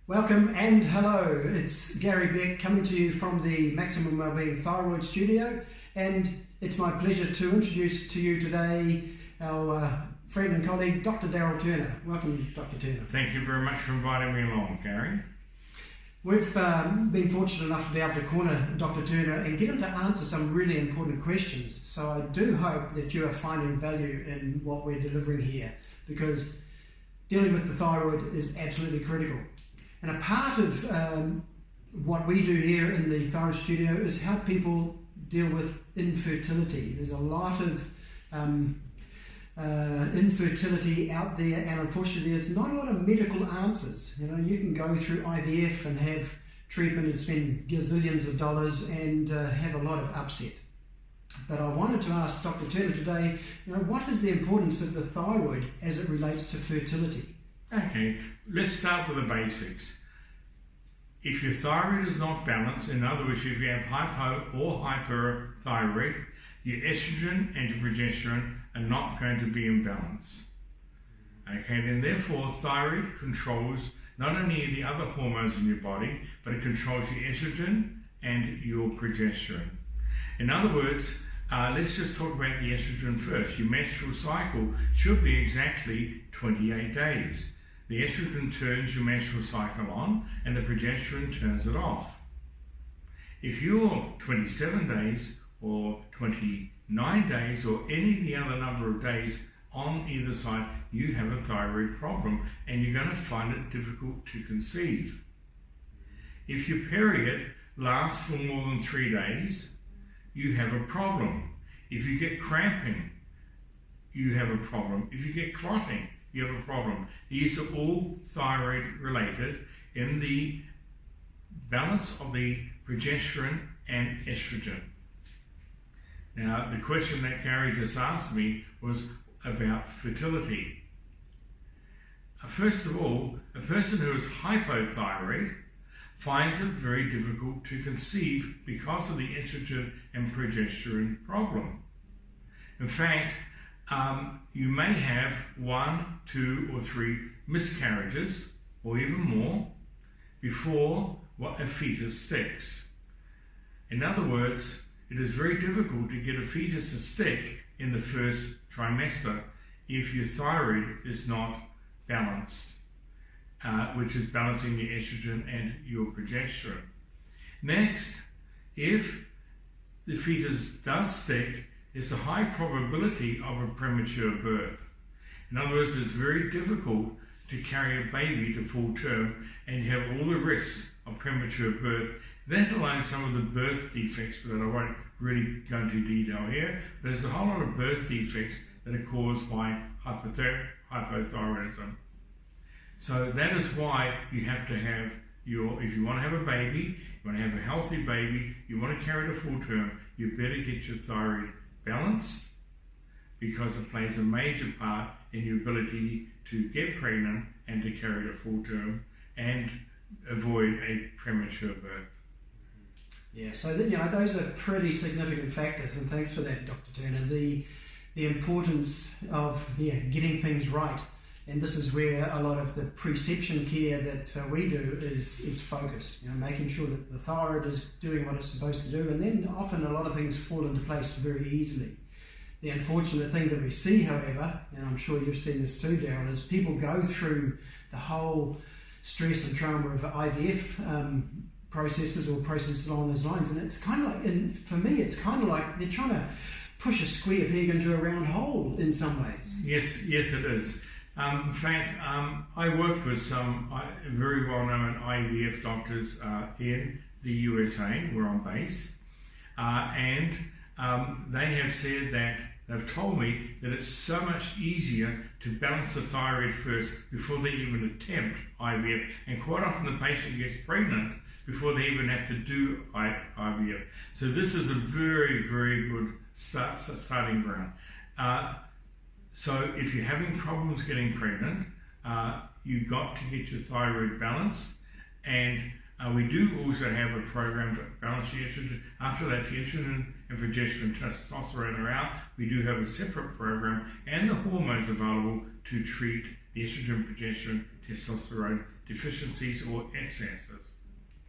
Welcome and hello, it's Gary Beck coming to you from the Maximum Wellbeing Thyroid Studio, and it's my pleasure to introduce to you today our friend and colleague Dr. Darryl Turner. Welcome, Dr. Turner. Thank you very much for inviting me along, Gary. We've been fortunate enough to be able to corner Dr. Turner and get him to answer some really important questions, so I do hope that you are finding value in what we're delivering here, because dealing with the thyroid is absolutely critical. And a part of what we do here in the Thyroid Studio is help people deal with infertility. There's a lot of infertility out there, and unfortunately there's not a lot of medical answers. You know, you can go through IVF and have treatment and spend gazillions of dollars and have a lot of upset. But I wanted to ask Dr. Turner today, what is the importance of the thyroid as it relates to fertility? Okay, let's start with the basics. If your thyroid is not balanced, in other words, if you have hypo or hyperthyroid, your estrogen and your progesterone are not going to be in balance. Okay, then therefore thyroid controls not only the other hormones in your body, but it controls your estrogen and your progesterone. In other words, let's just talk about the estrogen first. Your menstrual cycle should be exactly 28 days. The estrogen turns your menstrual cycle on and the progesterone turns it off. If you're 27 days or 29 days or any of the other number of days on either side, you have a thyroid problem and you're going to find it difficult to conceive. If your period lasts for more than 3 days, you have a problem. If you get cramping, you have a problem. If you get clotting, you have a problem. These are all thyroid related in the balance of the progesterone and estrogen. Now, the question that Gary just asked me was about fertility. First of all, a person who is hypothyroid finds it very difficult to conceive because of the estrogen and progesterone problem. In fact, you may have 1, 2 or 3 miscarriages or even more before a fetus sticks. In other words, it is very difficult to get a fetus to stick in the first trimester if your thyroid is not balanced, which is balancing your estrogen and your progesterone. Next, if the fetus does stick, there's a high probability of a premature birth. In other words, it's very difficult to carry a baby to full term and you have all the risks of premature birth, let alone some of the birth defects that I won't really go into detail here, but there's a whole lot of birth defects that are caused by hypothyroidism. So that is why you have to have if you want to have a baby, you want to have a healthy baby, you want to carry it to full term, you better get your thyroid balanced, because it plays a major part in your ability to get pregnant and to carry to full term and avoid a premature birth. Yeah, so those are pretty significant factors, and thanks for that, Dr. Turner. The importance of getting things right, and this is where a lot of the preception care that we do is focused. Making sure that the thyroid is doing what it's supposed to do, and then often a lot of things fall into place very easily. The unfortunate thing that we see, however, and I'm sure you've seen this too, Darryl, is people go through the whole stress and trauma of IVF processes along those lines, and it's kind of like, and for me, it's kind of like they're trying to push a square peg into a round hole in some ways. Yes, it is. In fact, I worked with some very well-known IVF doctors in the USA, where I'm based, and they have said that they've told me that it's so much easier to balance the thyroid first before they even attempt IVF, and quite often the patient gets pregnant before they even have to do IVF. So this is a very, very good starting ground. So if you're having problems getting pregnant, you've got to get your thyroid balanced, and We do also have a program to balance the estrogen. After that, the estrogen and progesterone testosterone are out, we do have a separate program and the hormones available to treat the estrogen, progesterone, testosterone deficiencies or excesses.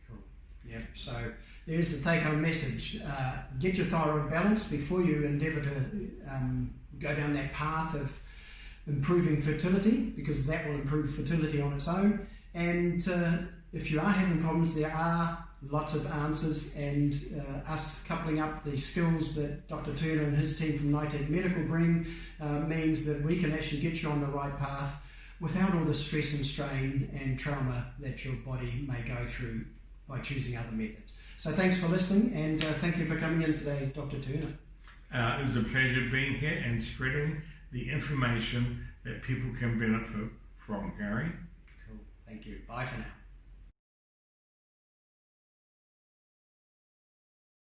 Cool. Yep. So there's the take-home message. Get your thyroid balanced before you endeavour to go down that path of improving fertility, because that will improve fertility on its own. And if you are having problems, there are lots of answers, and us coupling up the skills that Dr. Turner and his team from NITEC Medical bring means that we can actually get you on the right path without all the stress and strain and trauma that your body may go through by choosing other methods. So thanks for listening, and thank you for coming in today, Dr. Turner. It was a pleasure being here and spreading the information that people can benefit from, Gary. Cool. Thank you. Bye for now.